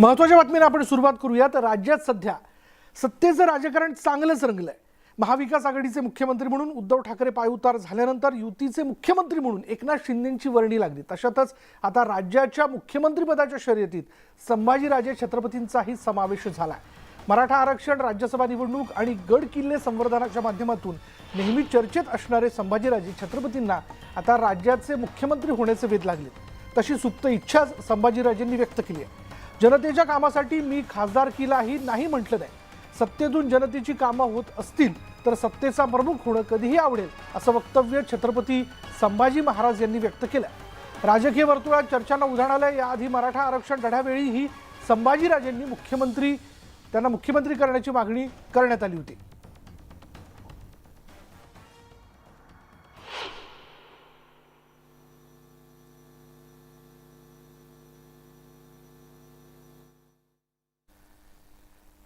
महत्त्वाच्या बातमीने आपण सुरुवात करूया. तर राज्यात सध्या सत्तेचं राजकारण चांगलंच रंगलंय. महाविकास आघाडीचे मुख्यमंत्री म्हणून उद्धव ठाकरे पायउतार झाल्यानंतर युतीचे मुख्यमंत्री म्हणून एकनाथ शिंदेंची वर्णी लागली. तशातच आता राज्याच्या मुख्यमंत्रीपदाच्या शर्यतीत संभाजीराजे छत्रपतींचाही समावेश झाला. मराठा आरक्षण, राज्यसभा निवडणूक आणि गड किल्ले संवर्धनाच्या माध्यमातून नेहमी चर्चेत असणारे संभाजीराजे छत्रपतींना आता राज्याचे मुख्यमंत्री होण्याचे वेध लागले. तशी सुप्त इच्छा संभाजीराजेंनी व्यक्त केली आहे. जनतेच्या कामासाठी मी खासदारकीलाही नाही म्हटलं नाही. सत्तेतून जनतेची कामं होत असतील तर सत्तेचा प्रमुख होणं कधीही आवडेल, असं वक्तव्य छत्रपती संभाजी महाराज यांनी व्यक्त केलं. राजकीय वर्तुळात चर्चांना उधाण आलं. याआधी मराठा आरक्षण लढ्यावेळीही संभाजीराजेंनी त्यांना मुख्यमंत्री करण्याची मागणी करण्यात आली होती.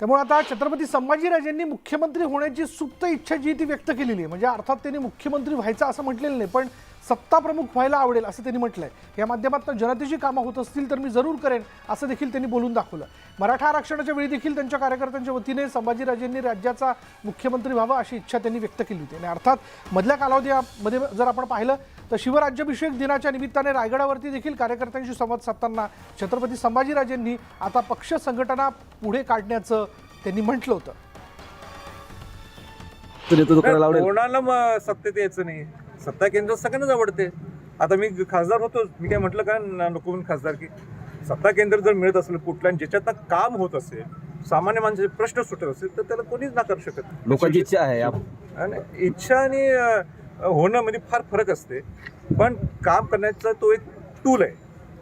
त्यामुळे आता छत्रपती संभाजीराजेंनी मुख्यमंत्री होण्याची सुप्त इच्छा जी ती व्यक्त केलेली आहे. म्हणजे अर्थात त्यांनी मुख्यमंत्री व्हायचं असं म्हटलेलं नाही, पण सत्ता प्रमुख व्हायला आवडेल असं त्यांनी म्हटलंय. या माध्यमातून जनतेची कामं होत असतील तर मी जरूर करेन असं देखील त्यांनी बोलून दाखवलं. मराठा आरक्षणाच्या वेळी देखील त्यांच्या कार्यकर्त्यांच्या वतीने संभाजीराजेंनी राज्याचा मुख्यमंत्री व्हावा अशी इच्छा त्यांनी व्यक्त केली होती. आणि अर्थात मधल्या कालावधीमध्ये जर आपण पाहिलं तर शिवराज्याभिषेक दिनाच्या निमित्ताने रायगडावरती देखील कार्यकर्त्यांशी संवाद साधताना छत्रपती संभाजीराजेंनी आता पक्ष संघटना पुढे काढण्याचं त्यांनी म्हटलं होतं. कोणाला सत्तेत यायचं नाही. सत्ता केंद्र सगळ्यांनाच आवडते. आता मी खासदार होतो, मी काय म्हटलं का नको म्हणून खासदार की सत्ता केंद्र जर मिळत असेल कुठल्या ज्याच्यात काम होत असेल, सामान्य माणसाचे प्रश्न सुटत असेल तर त्याला कोणीच नाकारू शकत. लोकांची इच्छा आहे आणि इच्छा आणि होणं मध्ये फार फरक असते. पण काम करण्याचा तो एक टूल आहे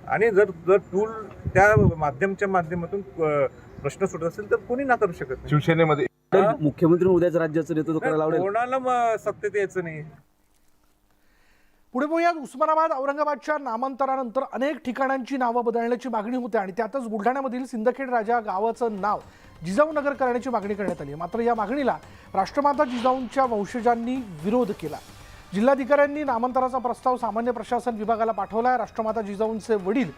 आणि जर टूल त्या माध्यमातून प्रश्न सुटत असेल तर कोणी नाकारू शकत नाही. शिवसेनेमध्ये मुख्यमंत्री उद्याच राज्याचं नेतृत्व करायला आवडेल. कोणाला सत्तेत यायचं नाही. पुढे बोलूयात. उस्मानाबाद औरंगाबादच्या नामांतरानंतर अनेक ठिकाणांची नावं बदलण्याची मागणी होते आणि त्यातच बुलढाण्यामधील सिंदखेड राजा गावाचं नाव जिजाऊनगर करण्याची मागणी करण्यात आली. मात्र या मागणीला राष्ट्रमाता जिजाऊंच्या वंशजांनी विरोध केला. जिल्हाधिकाऱ्यांनी नामांतराचा प्रस्ताव सामान्य प्रशासन विभागाला पाठवला. राष्ट्रमाता जिजाऊंचे वडील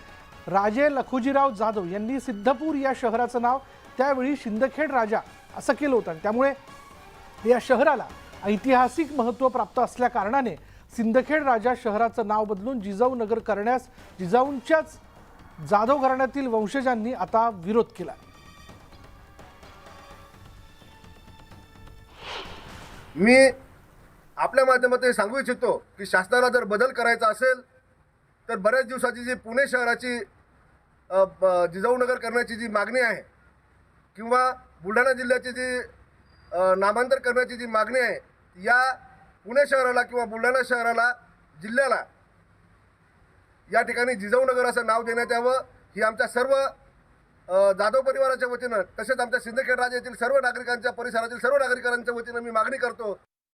राजे लखुजीराव जाधव यांनी सिद्धपूर या शहराचं नाव त्यावेळी सिंदखेड राजा असं केलं होतं. त्यामुळे या शहराला ऐतिहासिक महत्त्व प्राप्त असल्या कारणाने सिंदखेड राजा शहराचं नाव बदलून जिजाऊनगर करण्यास जिजाऊंच्याच जाधव घराण्यातील वंशजांनी आता विरोध केला. मी आपल्या माध्यमातून सांगू इच्छितो की शासनाला जर बदल करायचा असेल तर बऱ्याच दिवसाची जी पुणे शहराची जिजाऊनगर करण्याची जी मागणी आहे किंवा बुलढाणा जिल्ह्याची जी नामांतर करण्याची जी मागणी आहे, या पुणे शहराला किंवा बुलढाणा शहराला, जिल्ह्याला या ठिकाणी जिजाऊनगर असं नाव देण्यात यावं ही आमच्या सर्व जाधव परिवाराच्या वतीनं तसेच आमच्या सिंदखेड राजा येथील सर्व नागरिकांच्या परिसरातील सर्व नागरिकांच्या वतीनं मी मागणी करतो.